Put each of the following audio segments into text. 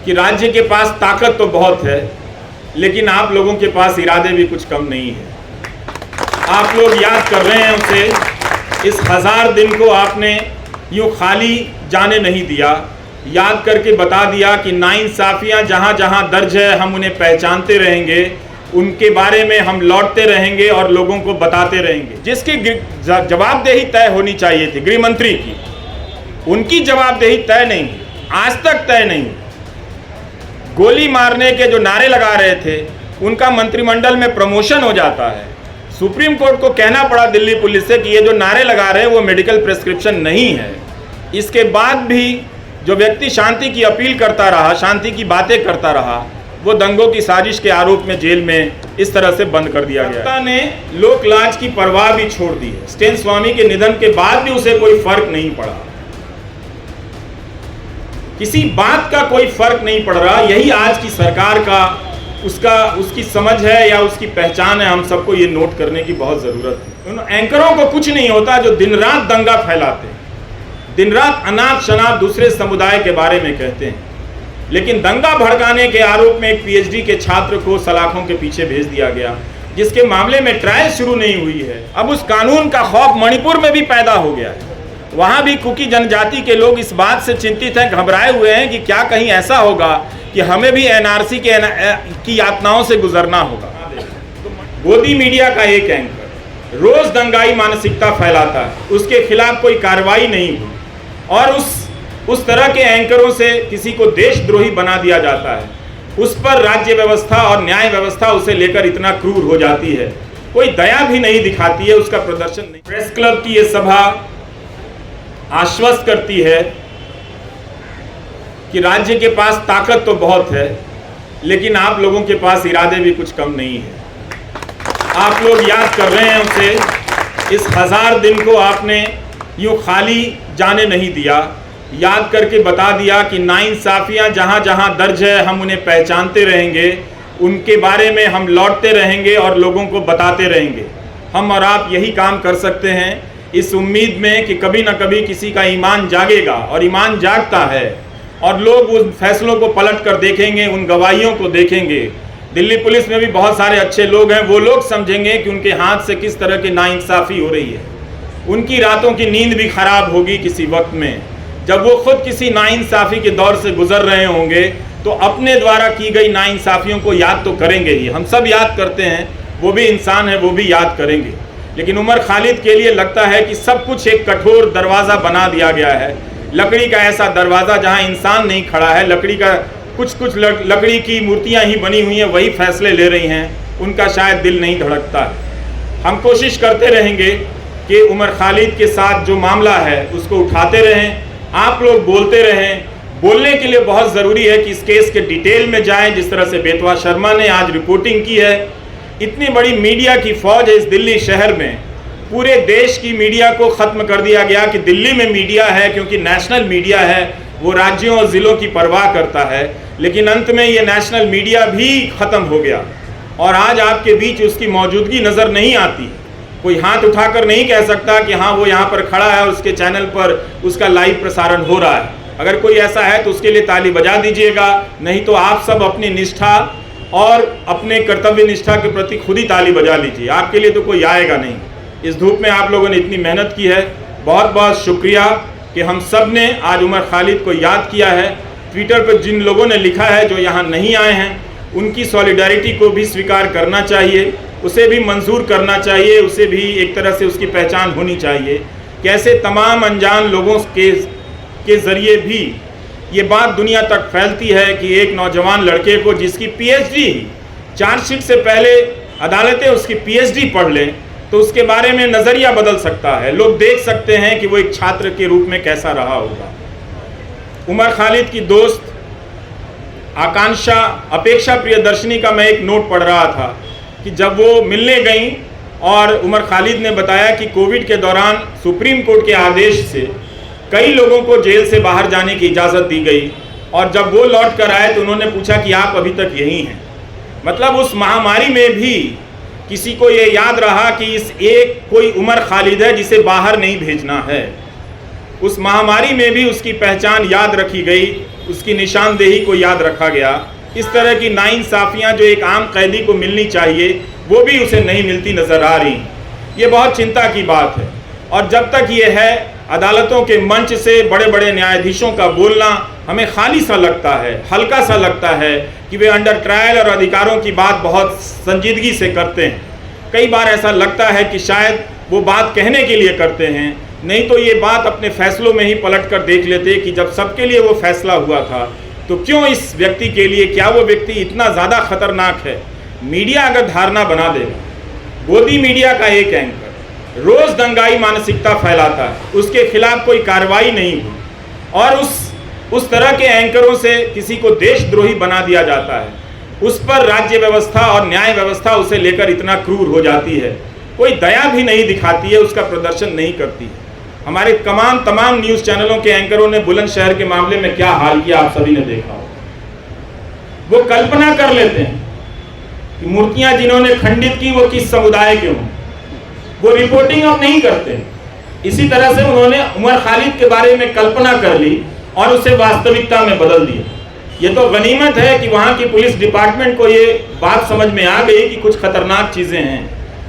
कि राज्य के पास ताकत तो बहुत है, लेकिन आप लोगों के पास इरादे भी कुछ कम नहीं है। आप लोग याद कर रहे हैं उसे, इस 1000 दिन को आपने यूँ खाली जाने नहीं दिया। याद करके बता दिया कि नाइंसाफ़ियाँ जहाँ जहाँ दर्ज है हम उन्हें पहचानते रहेंगे, उनके बारे में हम लौटते रहेंगे और लोगों को बताते रहेंगे। जिसकी जवाबदेही तय होनी चाहिए थी गृह मंत्री की, उनकी जवाबदेही तय नहीं, आज तक तय नहीं। गोली मारने के जो नारे लगा रहे थे उनका मंत्रिमंडल में प्रमोशन हो जाता है। सुप्रीम कोर्ट को कहना पड़ा दिल्ली पुलिस से कि ये जो नारे लगा रहे हैं वो मेडिकल प्रिस्क्रिप्शन नहीं है। इसके बाद भी जो व्यक्ति शांति की अपील करता रहा, शांति की बातें करता रहा, वो दंगों की साजिश के आरोप में जेल में इस तरह से बंद कर दिया गया। जनता ने लोक लाज की परवाह भी छोड़ दी है। स्टेन स्वामी के निधन के बाद भी उसे कोई फर्क नहीं पड़ा, किसी बात का कोई फर्क नहीं पड़ रहा। यही आज की सरकार का उसकी समझ है या उसकी पहचान है। हम सबको ये नोट करने की बहुत ज़रूरत है। उन एंकरों को कुछ नहीं होता जो दिन रात दंगा फैलाते हैं, दिन रात अनाप शनाप दूसरे समुदाय के बारे में कहते हैं, लेकिन दंगा भड़काने के आरोप में एक पीएचडी के छात्र को सलाखों के पीछे भेज दिया गया, जिसके मामले में ट्रायल शुरू नहीं हुई है। अब उस कानून का खौफ मणिपुर में भी पैदा हो गया है। वहाँ भी कुकी जनजाति के लोग इस बात से चिंतित हैं, घबराए हुए हैं कि क्या कहीं ऐसा होगा कि हमें भी एनआरसी की यातनाओं से गुजरना होगा। गोदी मीडिया का एक एंकर रोज दंगाई मानसिकता फैलाता है, उसके खिलाफ कोई कार्रवाई नहीं हुई और उस तरह के एंकरों से किसी को देशद्रोही बना दिया जाता है। उस पर राज्य व्यवस्था और न्याय व्यवस्था उसे लेकर इतना क्रूर हो जाती है, कोई दया भी नहीं दिखाती है, उसका प्रदर्शन नहीं। प्रेस क्लब की ये सभा आश्वस्त करती है कि राज्य के पास ताकत तो बहुत है, लेकिन आप लोगों के पास इरादे भी कुछ कम नहीं है। आप लोग याद कर रहे हैं उसे, इस 1000 दिन को आपने यूँ खाली जाने नहीं दिया। याद करके बता दिया कि नाइंसाफ़ियाँ जहाँ जहाँ दर्ज है हम उन्हें पहचानते रहेंगे, उनके बारे में हम लौटते रहेंगे और लोगों को बताते रहेंगे। हम और आप यही काम कर सकते हैं, इस उम्मीद में कि कभी ना कभी किसी का ईमान जागेगा, और ईमान जागता है और लोग उन फैसलों को पलट कर देखेंगे, उन गवाहियों को देखेंगे। दिल्ली पुलिस में भी बहुत सारे अच्छे लोग हैं, वो लोग समझेंगे कि उनके हाथ से किस तरह की नाइंसाफ़ी हो रही है। उनकी रातों की नींद भी खराब होगी किसी वक्त में, जब वो खुद किसी नाइंसाफ़ी के दौर से गुजर रहे होंगे, तो अपने द्वारा की गई नाइंसाफ़ियों को याद तो करेंगे ही। हम सब याद करते हैं, वो भी इंसान है, वो भी याद करेंगे। लेकिन उमर खालिद के लिए लगता है कि सब कुछ एक कठोर दरवाज़ा बना दिया गया है, लकड़ी का ऐसा दरवाज़ा जहां इंसान नहीं खड़ा है, लकड़ी का कुछ लकड़ी की मूर्तियां ही बनी हुई हैं, वही फैसले ले रही हैं, उनका शायद दिल नहीं धड़कता है। हम कोशिश करते रहेंगे कि उमर खालिद के साथ जो मामला है उसको उठाते रहें, आप लोग बोलते रहें। बोलने के लिए बहुत ज़रूरी है कि इस केस के डिटेल में जाएं, जिस तरह से बेतवा शर्मा ने आज रिपोर्टिंग की है। इतनी बड़ी मीडिया की फौज है इस दिल्ली शहर में, पूरे देश की मीडिया को ख़त्म कर दिया गया कि दिल्ली में मीडिया है, क्योंकि नेशनल मीडिया है, वो राज्यों और ज़िलों की परवाह करता है। लेकिन अंत में ये नेशनल मीडिया भी ख़त्म हो गया और आज आपके बीच उसकी मौजूदगी नज़र नहीं आती। कोई हाथ उठाकर नहीं कह सकता कि हाँ वो यहाँ पर खड़ा है और उसके चैनल पर उसका लाइव प्रसारण हो रहा है। अगर कोई ऐसा है तो उसके लिए ताली बजा दीजिएगा, नहीं तो आप सब अपनी निष्ठा और अपने कर्तव्य निष्ठा के प्रति खुद ही ताली बजा लीजिए। आपके लिए तो कोई आएगा नहीं। इस धूप में आप लोगों ने इतनी मेहनत की है, बहुत बहुत शुक्रिया कि हम सब ने आज उमर खालिद को याद किया है। ट्विटर पर जिन लोगों ने लिखा है जो यहाँ नहीं आए हैं, उनकी सॉलिडारिटी को भी स्वीकार करना चाहिए, उसे भी मंजूर करना चाहिए, उसे भी एक तरह से उसकी पहचान होनी चाहिए। कैसे तमाम अनजान लोगों के ज़रिए भी ये बात दुनिया तक फैलती है कि एक नौजवान लड़के को, जिसकी पीएचडी चार्जशीट से पहले अदालतें उसकी पीएचडी पढ़ लें, तो उसके बारे में नज़रिया बदल सकता है। लोग देख सकते हैं कि वो एक छात्र के रूप में कैसा रहा होगा। उमर खालिद की दोस्त आकांक्षा अपेक्षा प्रियदर्शनी का मैं एक नोट पढ़ रहा था कि जब वो मिलने गई और उमर खालिद ने बताया कि कोविड के दौरान सुप्रीम कोर्ट के आदेश से कई लोगों को जेल से बाहर जाने की इजाज़त दी गई, और जब वो लौट कर आए तो उन्होंने पूछा कि आप अभी तक यहीं हैं। मतलब उस महामारी में भी किसी को ये याद रहा कि इस एक कोई उमर खालिद है जिसे बाहर नहीं भेजना है। उस महामारी में भी उसकी पहचान याद रखी गई उसकी निशानदेही को याद रखा गया। इस तरह की नाइंसाफियां जो एक आम कैदी को मिलनी चाहिए वो भी उसे नहीं मिलती नजर आ रही। ये बहुत चिंता की बात है। और जब तक ये है, अदालतों के मंच से बड़े बड़े न्यायाधीशों का बोलना हमें खाली सा लगता है, हल्का सा लगता है कि वे अंडर ट्रायल और अधिकारों की बात बहुत संजीदगी से करते हैं। कई बार ऐसा लगता है कि शायद वो बात कहने के लिए करते हैं, नहीं तो ये बात अपने फैसलों में ही पलट कर देख लेते कि जब सबके लिए वो फैसला हुआ था तो क्यों इस व्यक्ति के लिए, क्या वो व्यक्ति इतना ज़्यादा खतरनाक है। मीडिया अगर धारणा बना देगा, गोदी मीडिया का एक एंकर रोज़ दंगाई मानसिकता फैलाता है, उसके खिलाफ कोई कार्रवाई नहीं हुई और उस तरह के एंकरों से किसी को देशद्रोही बना दिया जाता है, उस पर राज्य व्यवस्था और न्याय व्यवस्था उसे लेकर इतना क्रूर हो जाती है, कोई दया भी नहीं दिखाती है, उसका प्रदर्शन नहीं करती है। हमारे तमाम न्यूज़ चैनलों के एंकरों ने बुलंदशहर के मामले में क्या हाल किया आप सभी ने देखा हो। वो कल्पना कर लेते हैं कि मूर्तियां जिन्होंने खंडित की वो किस समुदाय के हों, वो रिपोर्टिंग अब नहीं करते। इसी तरह से उन्होंने उमर खालिद के बारे में कल्पना कर ली और उसे वास्तविकता में बदल दिया। ये तो गनीमत है कि वहाँ की पुलिस डिपार्टमेंट को ये बात समझ में आ गई कि कुछ खतरनाक चीज़ें हैं।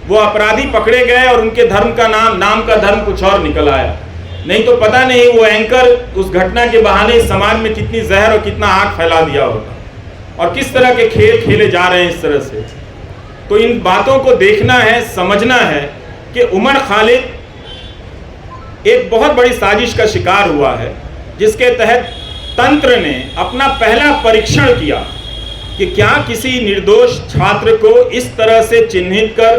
वो अपराधी पकड़े गए और उनके धर्म का नाम का धर्म कुछ और निकल आया। नहीं तो पता नहीं वो एंकर उस घटना के बहाने समाज में कितनी जहर और कितना आग फैला दिया होता, और किस तरह के खेल खेले जा रहे हैं इस तरह से। तो इन बातों को देखना है, समझना है कि उमर खालिद एक बहुत बड़ी साजिश का शिकार हुआ है, जिसके तहत तंत्र ने अपना पहला परीक्षण किया कि क्या किसी निर्दोष छात्र को इस तरह से चिन्हित कर,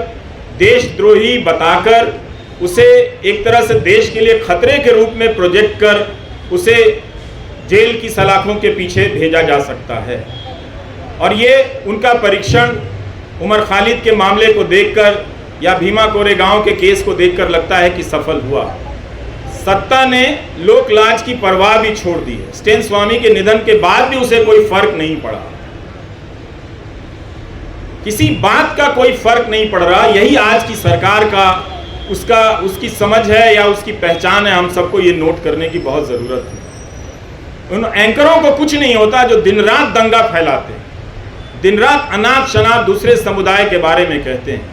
देशद्रोही बताकर, उसे एक तरह से देश के लिए खतरे के रूप में प्रोजेक्ट कर उसे जेल की सलाखों के पीछे भेजा जा सकता है। और ये उनका परीक्षण उमर खालिद के मामले को देखकर या भीमा कोरेगांव के केस को देखकर लगता है कि सफल हुआ। सत्ता ने लोक लाज की परवाह भी छोड़ दी है। स्टेन स्वामी के निधन के बाद भी उसे कोई फर्क नहीं पड़ा, किसी बात का कोई फर्क नहीं पड़ रहा। यही आज की सरकार का उसकी समझ है या उसकी पहचान है। हम सबको ये नोट करने की बहुत ज़रूरत है। उन एंकरों को कुछ नहीं होता जो दिन रात दंगा फैलाते हैं, दिन रात अनाप शनाप दूसरे समुदाय के बारे में कहते हैं,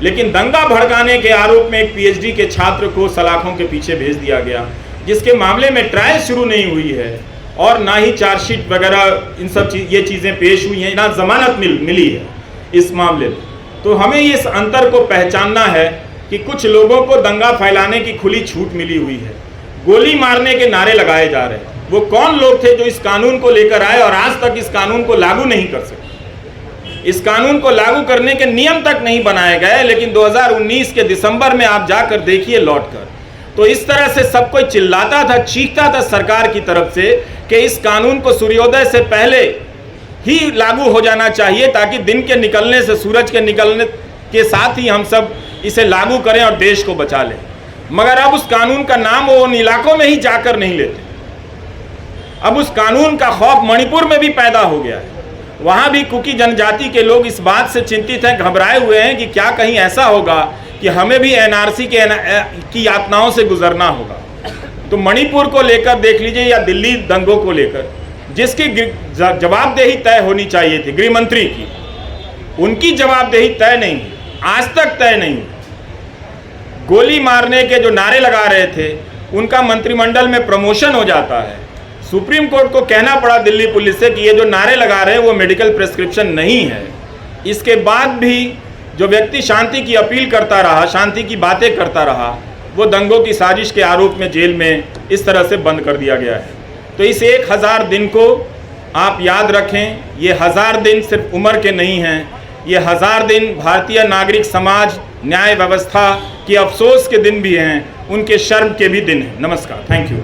लेकिन दंगा भड़काने के आरोप में एक पीएचडी के छात्र को सलाखों के पीछे भेज दिया गया, जिसके मामले में ट्रायल शुरू नहीं हुई है और ना ही चार्जशीट वगैरह इन सब ये चीज़ें पेश हुई हैं, ना जमानत मिली है इस मामले में। तो हमें इस अंतर को पहचानना है कि कुछ लोगों को दंगा फैलाने की खुली छूट मिली हुई है, गोली मारने के नारे लगाए जा रहे हैं। वो कौन लोग थे जो इस कानून को लेकर आए और आज तक इस कानून को लागू नहीं कर सके। इस कानून को लागू करने के नियम तक नहीं बनाए गए, लेकिन 2019 के दिसंबर में आप जाकर देखिए लौटकर, तो इस तरह से सब कोई चिल्लाता था, चीखता था सरकार की तरफ से कि इस कानून को सूर्योदय से पहले ही लागू हो जाना चाहिए, ताकि दिन के निकलने से, सूरज के निकलने के साथ ही हम सब इसे लागू करें और देश को बचा लें। मगर अब उस कानून का नाम वो उन इलाकों में ही जाकर नहीं लेते। अब उस कानून का खौफ मणिपुर में भी पैदा हो गया है। वहाँ भी कुकी जनजाति के लोग इस बात से चिंतित हैं, घबराए हुए हैं कि क्या कहीं ऐसा होगा कि हमें भी एनआरसी की यातनाओं से गुजरना होगा। तो मणिपुर को लेकर देख लीजिए या दिल्ली दंगों को लेकर, जिसकी जवाबदेही तय होनी चाहिए थी गृह मंत्री की, उनकी जवाबदेही तय नहीं, आज तक तय नहीं। गोली मारने के जो नारे लगा रहे थे उनका मंत्रिमंडल में प्रमोशन हो जाता है। सुप्रीम कोर्ट को कहना पड़ा दिल्ली पुलिस से कि ये जो नारे लगा रहे हैं वो मेडिकल प्रिस्क्रिप्शन नहीं है। इसके बाद भी जो व्यक्ति शांति की अपील करता रहा, शांति की बातें करता रहा, वो दंगों की साजिश के आरोप में जेल में इस तरह से बंद कर दिया गया है। तो इस 1000 दिन को आप याद रखें। ये 1000 दिन सिर्फ उम्र के नहीं हैं, ये 1000 दिन भारतीय नागरिक समाज, न्याय व्यवस्था की अफसोस के दिन भी हैं, उनके शर्म के भी दिन हैं। नमस्कार, थैंक यू।